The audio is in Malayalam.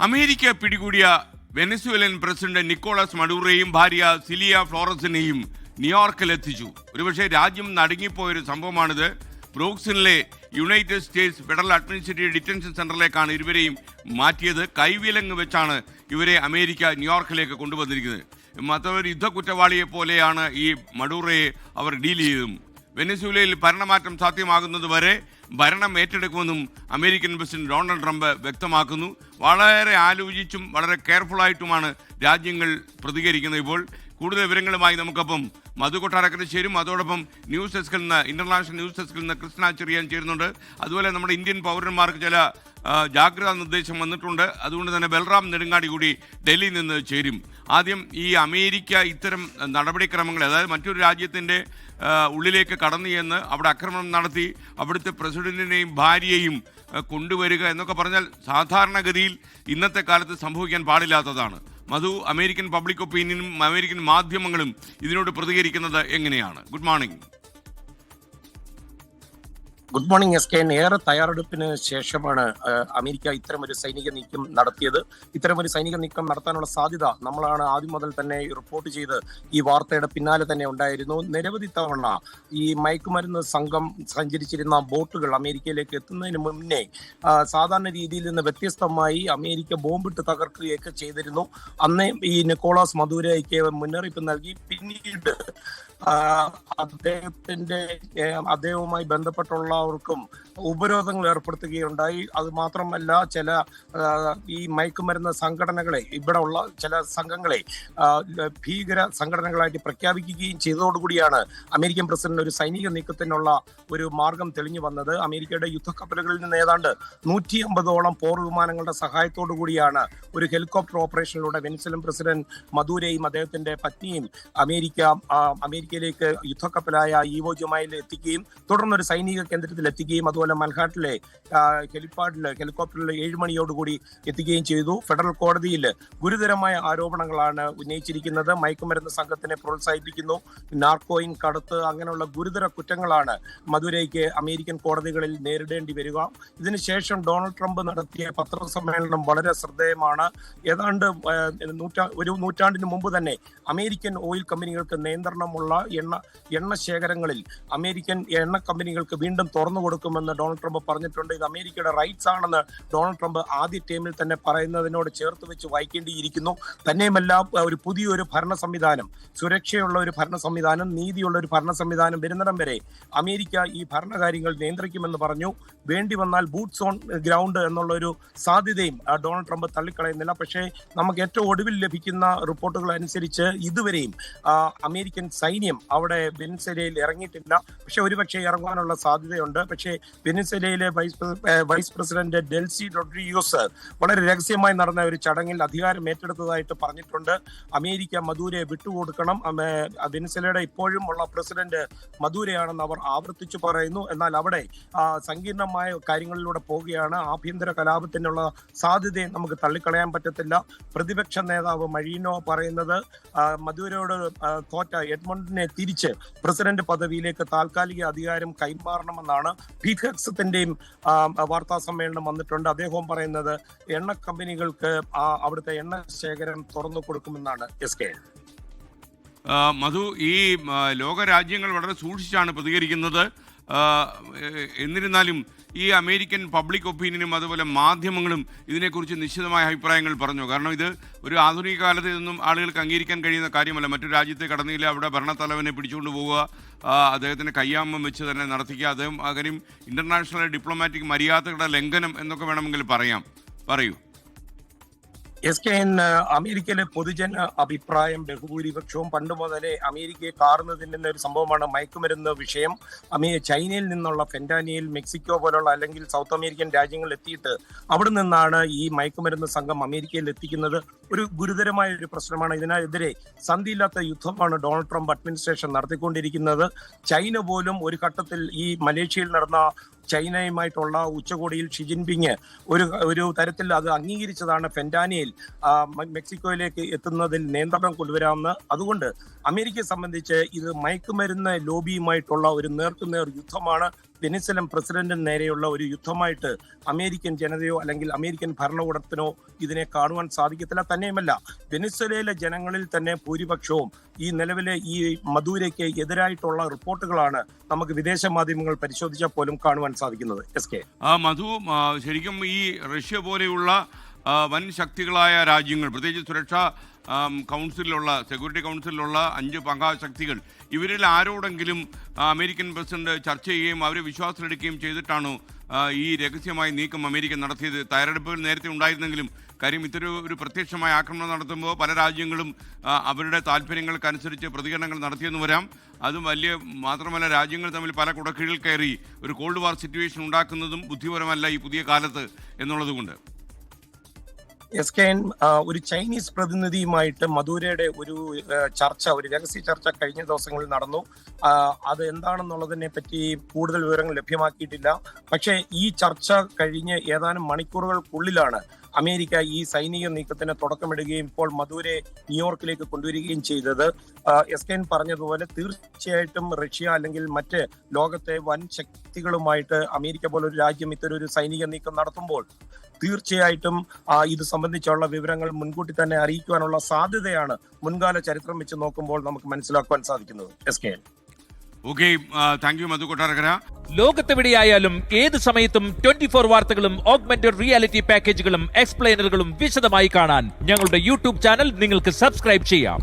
അമേരിക്ക പിടികൂടിയ വെനസ്വേലൻ പ്രസിഡന്റ് നിക്കോളസ് മഡൂറോയെയും ഭാര്യ സിലിയ ഫ്ലോറസിനെയും ന്യൂയോർക്കിലെത്തിച്ചു. ഒരുപക്ഷെ രാജ്യം നടുങ്ങിപ്പോയൊരു സംഭവമാണിത്. ബ്രൂക്സിനിലെ united states federal administrative detention സെന്ററിലേക്കാണ് ഇരുവരെയും മാറ്റിയത്. കൈവിലങ്ങ് വെച്ചാണ് ഇവരെ അമേരിക്ക ന്യൂയോർക്കിലേക്ക് കൊണ്ടുവന്നിരിക്കുന്നത്. മറ്റൊരു യുദ്ധ കുറ്റവാളിയെ പോലെയാണ് ഈ മഡൂറോയെ അവർ ഡീൽ ചെയ്തതും. വെനസ്വേലയിൽ ഭരണമാറ്റം സാധ്യമാകുന്നതുവരെ ഭരണം ഏറ്റെടുക്കുമെന്നും അമേരിക്കൻ പ്രസിഡന്റ് ഡൊണാൾഡ് ട്രംപ് വ്യക്തമാക്കുന്നു. വളരെ ആലോചിച്ചും വളരെ കെയർഫുള്ളായിട്ടുമാണ് രാജ്യങ്ങൾ പ്രതികരിക്കുന്നത്. ഇപ്പോൾ കൂടുതൽ വിവരങ്ങളുമായി നമുക്കൊപ്പം മധു കൊട്ടാരക്കര ചേരും. അതോടൊപ്പം ന്യൂസ് ഡെസ്കിൽ നിന്ന്, ഇന്റർനാഷണൽ ന്യൂസ് ഡെസ്കിൽ നിന്ന് കൃഷ്ണ ചെറിയാൻ ചേരുന്നുണ്ട്. അതുപോലെ നമ്മുടെ ഇന്ത്യൻ പൗരന്മാർക്ക് ചില ജാഗ്രതാ നിർദ്ദേശം വന്നിട്ടുണ്ട്. അതുകൊണ്ട് തന്നെ ബൽറാം നെടുങ്ങാടി കൂടി ഡൽഹിയിൽ നിന്ന് ചേരും. ആദ്യം ഈ അമേരിക്ക ഇത്തരം നടപടിക്രമങ്ങൾ, അതായത് മറ്റൊരു രാജ്യത്തിൻ്റെ ഉള്ളിലേക്ക് കടന്നു ചെന്ന് അവിടെ ആക്രമണം നടത്തി അവിടുത്തെ പ്രസിഡന്റിനെയും ഭാര്യയെയും കൊണ്ടുവരിക എന്നൊക്കെ പറഞ്ഞാൽ സാധാരണഗതിയിൽ ഇന്നത്തെ കാലത്ത് സംഭവിക്കാൻ പാടില്ലാത്തതാണ്. മധു, അമേരിക്കൻ പബ്ലിക് ഒപ്പീനിയനും അമേരിക്കൻ മാധ്യമങ്ങളും ഇതിനോട് പ്രതികരിക്കുന്നത് എങ്ങനെയാണ്? Good morning. Good morning S K. ഏറെ തയ്യാറെടുപ്പിന് ശേഷമാണ് അമേരിക്ക ഇത്തരമൊരു സൈനിക നീക്കം നടത്തിയത്. ഇത്തരമൊരു സൈനിക നീക്കം നടത്താനുള്ള സാധ്യത നമ്മളാണ് ആദ്യം മുതൽ തന്നെ റിപ്പോർട്ട് ചെയ്ത് ഈ വാർത്തയുടെ പിന്നാലെ തന്നെ ഉണ്ടായിരുന്നു. നിരവധി തവണ ഈ മയക്കുമരുന്ന് സംഘം സഞ്ചരിച്ചിരുന്ന ബോട്ടുകൾ അമേരിക്കയിലേക്ക് എത്തുന്നതിന് മുന്നേ സാധാരണ രീതിയിൽ നിന്ന് വ്യത്യസ്തമായി അമേരിക്ക ബോംബിട്ട് തകർക്കുകയൊക്കെ ചെയ്തിരുന്നു. അന്ന് ഈ നിക്കോളാസ് മദൂരോയ്ക്ക് മുന്നറിയിപ്പ് നൽകി. പിന്നീട് അദ്ദേഹവുമായി ബന്ധപ്പെട്ടുള്ളവർക്കും ഉപരോധങ്ങൾ ഏർപ്പെടുത്തുകയുണ്ടായി. അത് മാത്രമല്ല, ചില ഈ മയക്കുമരുന്ന് സംഘടനകളെ, ഇവിടെ ഉള്ള ചില സംഘങ്ങളെ ഭീകര സംഘടനകളായിട്ട് പ്രഖ്യാപിക്കുകയും ചെയ്തതോടുകൂടിയാണ് അമേരിക്കൻ പ്രസിഡന്റ് ഒരു സൈനിക നീക്കത്തിനുള്ള ഒരു മാർഗം തെളിഞ്ഞു വന്നത്. അമേരിക്കയുടെ യുദ്ധക്കപ്പലുകളിൽ നിന്ന് ഏതാണ്ട് 150ഓളം പോർ വിമാനങ്ങളുടെ സഹായത്തോടു കൂടിയാണ് ഒരു ഹെലികോപ്റ്റർ ഓപ്പറേഷനിലൂടെ വെനസ്വേലൻ പ്രസിഡന്റ് മദൂരോയും അദ്ദേഹത്തിന്റെ പത്നിയും അമേരിക്കയിലേക്ക് യുദ്ധക്കപ്പലായ ഈവോ ജുമയിൽ എത്തിക്കുകയും തുടർന്നൊരു സൈനിക കേന്ദ്രത്തിൽ എത്തിക്കുകയും അതുപോലെ മൻഹാട്ടിലെ ഹെലികോപ്റ്ററിൽ 7 മണിയോടുകൂടി എത്തുകയും ചെയ്തു. ഫെഡറൽ കോടതിയിൽ ഗുരുതരമായ ആരോപണങ്ങളാണ് ഉന്നയിച്ചിരിക്കുന്നത്. മയക്കുമരുന്ന് സംഘത്തിനെ പ്രോത്സാഹിപ്പിക്കുന്നു, നാർക്കോയിൻ കടത്ത്, അങ്ങനെയുള്ള ഗുരുതര കുറ്റങ്ങളാണ് മദൂരോയ്ക്ക് അമേരിക്കൻ കോടതികളിൽ നേരിടേണ്ടി വരിക. ഇതിനുശേഷം ഡൊണാൾഡ് ട്രംപ് നടത്തിയ പത്രസമ്മേളനം വളരെ ശ്രദ്ധേയമാണ്. ഏതാണ്ട് ഒരു നൂറ്റാണ്ടിന് മുമ്പ് തന്നെ അമേരിക്കൻ ഓയിൽ കമ്പനികൾക്ക് നിയന്ത്രണമുള്ള എണ്ണ ശേഖരങ്ങളിൽ അമേരിക്കൻ എണ്ണ കമ്പനികൾക്ക് വീണ്ടും തുറന്നു കൊടുക്കുമെന്ന് ഡൊണാൾഡ് ട്രംപ് പറഞ്ഞിട്ടുണ്ട്. ഇത് അമേരിക്കയുടെ റൈറ്റ്സ് ആണെന്ന് ഡൊണാൾഡ് ട്രംപ് ആദ്യ ടൈമിൽ തന്നെ പറയുന്നതിനോട് ചേർത്ത് വെച്ച് വായിക്കേണ്ടിയിരിക്കുന്നു. തന്നെയുമല്ല, ഒരു പുതിയൊരു ഭരണ സംവിധാനം, സുരക്ഷയുള്ള ഒരു ഭരണ സംവിധാനം, നീതിയുള്ള ഒരു ഭരണ സംവിധാനം വരുന്നിടം വരെ അമേരിക്ക ഈ ഭരണകാര്യങ്ങൾ നിയന്ത്രിക്കുമെന്ന് പറഞ്ഞു. വേണ്ടി വന്നാൽ ബൂട്ട്സ് ഓൺ ഗ്രൗണ്ട് എന്നുള്ള ഒരു സാധ്യതയും ഡൊണാൾഡ് ട്രംപ് തള്ളിക്കളയുന്നില്ല. പക്ഷേ നമുക്ക് ഏറ്റവും ഒടുവിൽ ലഭിക്കുന്ന റിപ്പോർട്ടുകൾ അനുസരിച്ച് ഇതുവരെയും അമേരിക്കൻ സൈന്യം അവിടെ വെനസ്വേലയിൽ ഇറങ്ങിയിട്ടില്ല. പക്ഷെ ഒരുപക്ഷെ ഇറങ്ങാനുള്ള സാധ്യതയുണ്ട്. പക്ഷേ വെനസ്വേലയിലെ വൈസ് പ്രസിഡന്റ് ഡെൽസി റോഡ്രിഗസ് വളരെ രഹസ്യമായി നടന്ന ഒരു ചടങ്ങിൽ അധികാരം ഏറ്റെടുത്തതായിട്ട് പറഞ്ഞിട്ടുണ്ട്. അമേരിക്ക മദൂരോയെ വിട്ടുകൊടുക്കണം, വെനസ്വേലയുടെ ഇപ്പോഴും ഉള്ള പ്രസിഡന്റ് മദൂരോയാണെന്ന് അവർ ആവർത്തിച്ചു പറയുന്നു. എന്നാൽ അവിടെ സങ്കീർണമായ കാര്യങ്ങളിലൂടെ പോവുകയാണ്. ആഭ്യന്തര കലാപത്തിനുള്ള സാധ്യതയെ നമുക്ക് തള്ളിക്കളയാൻ പറ്റത്തില്ല. പ്രതിപക്ഷ നേതാവ് മഴീനോ പറയുന്നത് മദൂരോയോട് തോറ്റ എഡ്മണ്ടിനെ തിരിച്ച് പ്രസിഡന്റ് പദവിയിലേക്ക് താൽക്കാലിക അധികാരം കൈമാറണമെന്നാണ്. പീറ്റേഴ്സത്തിന്റെയും വാർത്താ സമ്മേളനം വന്നിട്ടുണ്ട്. അദ്ദേഹവും പറയുന്നത് എണ്ണ കമ്പനികൾക്ക് അവിടുത്തെ എണ്ണ ശേഖരം തുറന്നു കൊടുക്കുമെന്നാണ്. എസ് കെ മധു, ഈ ലോകരാജ്യങ്ങൾ വളരെ സൂക്ഷിച്ചാണ് പ്രതികരിക്കുന്നത്. എന്നിരുന്നാലും ഈ അമേരിക്കൻ പബ്ലിക് ഒപ്പീനിയനും അതുപോലെ മാധ്യമങ്ങളും ഇതിനെക്കുറിച്ച് നിശ്ചിതമായ അഭിപ്രായങ്ങൾ പറഞ്ഞു. കാരണം ഇത് ഒരു ആധുനിക കാലത്ത് ഇതൊന്നും ആളുകൾക്ക് അംഗീകരിക്കാൻ കഴിയുന്ന കാര്യമല്ല. മറ്റൊരു രാജ്യത്തെ കടന്നില്ല, അവിടെ ഭരണത്തലവനെ പിടിച്ചുകൊണ്ട് പോവുക, അദ്ദേഹത്തിന് കയ്യാമം വെച്ച് തന്നെ നടത്തിക്കുക, അദ്ദേഹം കാര്യം ഇന്റർനാഷണൽ ഡിപ്ലോമാറ്റിക് മര്യാദകളുടെ ലംഘനം എന്നൊക്കെ വേണമെങ്കിൽ പറയൂ. എസ് കെ, അമേരിക്കയിലെ പൊതുജന അഭിപ്രായം ബഹുഭൂരിപക്ഷവും പണ്ട് മുതലേ അമേരിക്കയെ കാർന്നു ഒരു സംഭവമാണ് മയക്കുമരുന്ന് വിഷയം. ചൈനയിൽ നിന്നുള്ള ഫെന്റാനിയൽ മെക്സിക്കോ പോലുള്ള അല്ലെങ്കിൽ സൗത്ത് അമേരിക്കൻ രാജ്യങ്ങളിൽ എത്തിയിട്ട് അവിടെ നിന്നാണ് ഈ മയക്കുമരുന്ന് സംഘം അമേരിക്കയിൽ എത്തിക്കുന്നത്. ഒരു ഗുരുതരമായ ഒരു പ്രശ്നമാണ്. ഇതിനെതിരെ സന്ധിയില്ലാത്ത യുദ്ധമാണ് ഡൊണാൾഡ് ട്രംപ് അഡ്മിനിസ്ട്രേഷൻ നടത്തിക്കൊണ്ടിരിക്കുന്നത്. ചൈന പോലും ഒരു ഘട്ടത്തിൽ ഈ മലേഷ്യയിൽ നടന്ന ചൈനയുമായിട്ടുള്ള ഉച്ചകോടിയിൽ ഷി ജിൻപിങ് ഒരു തരത്തിൽ അത് അംഗീകരിച്ചതാണ് ഫെന്റാനിയൽ മെക്സിക്കോയിലേക്ക് എത്തുന്നതിൽ നിയന്ത്രണം കൊണ്ടുവരാമെന്ന്. അതുകൊണ്ട് അമേരിക്കയെ സംബന്ധിച്ച് ഇത് മയക്കുമരുന്ന് ലോബിയുമായിട്ടുള്ള ഒരു നേർക്കുനേർ യുദ്ധമാണ്. വെനിസ്വലൻ പ്രസിഡന്റിന് നേരെയുള്ള ഒരു യുദ്ധമായിട്ട് അമേരിക്കൻ ജനതയോ അല്ലെങ്കിൽ അമേരിക്കൻ ഭരണകൂടത്തിനോ ഇതിനെ കാണുവാൻ സാധിക്കത്തില്ല. തന്നെയുമല്ല, വെനിസ്വലയിലെ ജനങ്ങളിൽ തന്നെ ഭൂരിപക്ഷവും ഈ നിലവിലെ ഈ മദൂരയ്ക്ക് എതിരായിട്ടുള്ള റിപ്പോർട്ടുകളാണ് നമുക്ക് വിദേശ മാധ്യമങ്ങൾ പരിശോധിച്ചാൽ പോലും കാണുവാൻ സാധിക്കുന്നത്. SK മധു, ശരിക്കും ഈ റഷ്യ പോലെയുള്ള വൻ ശക്തികളായ രാജ്യങ്ങൾ, പ്രത്യേകിച്ച് സുരക്ഷാ കൗൺസിലുള്ള സെക്യൂരിറ്റി കൗൺസിലുള്ള 5 പങ്കാശക്തികൾ, ഇവരിൽ ആരോടെങ്കിലും അമേരിക്കൻ പ്രസിഡന്റ് ചർച്ച ചെയ്യുകയും അവരെ വിശ്വാസത്തിലെടുക്കുകയും ചെയ്തിട്ടാണോ ഈ രഹസ്യമായ നീക്കം അമേരിക്ക നടത്തിയത്? തയ്യാറെടുപ്പുകൾ നേരത്തെ ഉണ്ടായിരുന്നെങ്കിലും കാര്യം ഇത്തരം ഒരു പ്രത്യക്ഷമായ ആക്രമണം നടത്തുമ്പോൾ പല രാജ്യങ്ങളും അവരുടെ താല്പര്യങ്ങൾക്കനുസരിച്ച് പ്രതികരണങ്ങൾ നടത്തിയെന്ന് വരാം. അതും മാത്രമല്ല, രാജ്യങ്ങൾ തമ്മിൽ പല കുടക്കീഴിൽ കയറി ഒരു കോൾഡ് വാർ സിറ്റുവേഷൻ ഉണ്ടാക്കുന്നതും ബുദ്ധിപരമല്ല ഈ പുതിയ കാലത്ത് എന്നുള്ളതുകൊണ്ട്. SK ഒരു ചൈനീസ് പ്രതിനിധിയുമായിട്ട് മദൂരയുടെ ഒരു രഹസ്യ ചർച്ച കഴിഞ്ഞ ദിവസങ്ങളിൽ നടന്നു. അത് എന്താണെന്നുള്ളതിനെ പറ്റി കൂടുതൽ വിവരങ്ങൾ ലഭ്യമാക്കിയിട്ടില്ല. പക്ഷേ ഈ ചർച്ച കഴിഞ്ഞ് ഏതാനും മണിക്കൂറുകൾക്കുള്ളിലാണ് അമേരിക്ക ഈ സൈനിക നീക്കത്തിന് തുടക്കമിടുകയും ഇപ്പോൾ മദൂരെ ന്യൂയോർക്കിലേക്ക് കൊണ്ടുവരികയും ചെയ്തത്. SK പറഞ്ഞതുപോലെ തീർച്ചയായിട്ടും റഷ്യ അല്ലെങ്കിൽ മറ്റ് ലോകത്തെ വൻ ശക്തികളുമായിട്ട് അമേരിക്ക പോലൊരു രാജ്യം ഇത്തരം ഒരു സൈനിക നീക്കം നടത്തുമ്പോൾ തീർച്ചയായിട്ടും ഇത് സംബന്ധിച്ചുള്ള വിവരങ്ങൾ മുൻകൂട്ടി തന്നെ അറിയിക്കുവാനുള്ള സാധ്യതയാണ് മുൻകാല ചരിത്രം വെച്ച് നോക്കുമ്പോൾ നമുക്ക് മനസ്സിലാക്കുവാൻ സാധിക്കുന്നത്. SK ഓക്കെ, താങ്ക് യു മധു കൊട്ടാരക്കര. ലോകത്തെവിടെയായാലും ഏത് സമയത്തും 24 വാർത്തകളും ഓഗ്മെന്റഡ് റിയാലിറ്റി പാക്കേജുകളും എക്സ്പ്ലെയിനറുകളും വിശദമായി കാണാൻ ഞങ്ങളുടെ യൂട്യൂബ് ചാനൽ നിങ്ങൾക്ക് സബ്സ്ക്രൈബ് ചെയ്യാം.